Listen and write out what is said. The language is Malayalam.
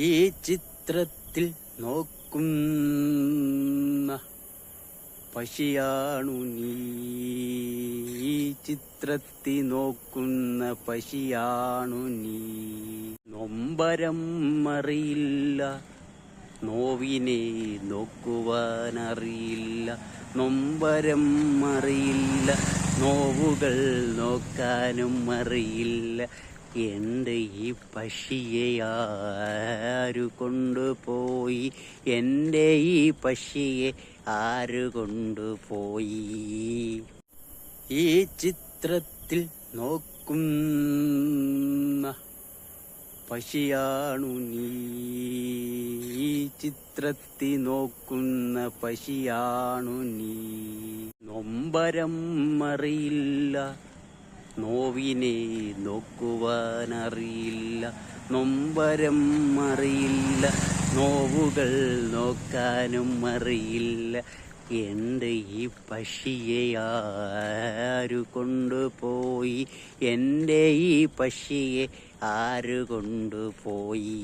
ഈ ചിത്രത്തിൽ നോക്കുന്ന പശിയാണു നീ. ഈ ചിത്രത്തിൽ നോക്കുന്ന പശിയാണു നീ. നൊമ്പരം അറിയില്ല, നോവിനെ നോക്കുവാനറിയില്ല. നൊമ്പരം അറിയില്ല, നോവുകൾ നോക്കാനും അറിയില്ല. എൻ്റെ ഈ പശിയെ ആരു കൊണ്ടുപോയി? എൻ്റെ ഈ പശിയെ ആരു കൊണ്ടുപോയി? ഈ ചിത്രത്തിൽ നോക്കുന്ന പശിയാണു നീ. ഈ ചിത്രത്തിൽ നോക്കുന്ന പശിയാണു നീ. നൊമ്പരം അറിയില്ല, നോവിനെ നോക്കുവാനറിയില്ല. നൊമ്പരം അറിയില്ല, നോവുകൾ നോക്കാനും അറിയില്ല. എൻ്റെ ഈ പശിയെ ആരു കൊണ്ടുപോയി? എൻ്റെ ഈ പശിയെ ആരു കൊണ്ടുപോയി?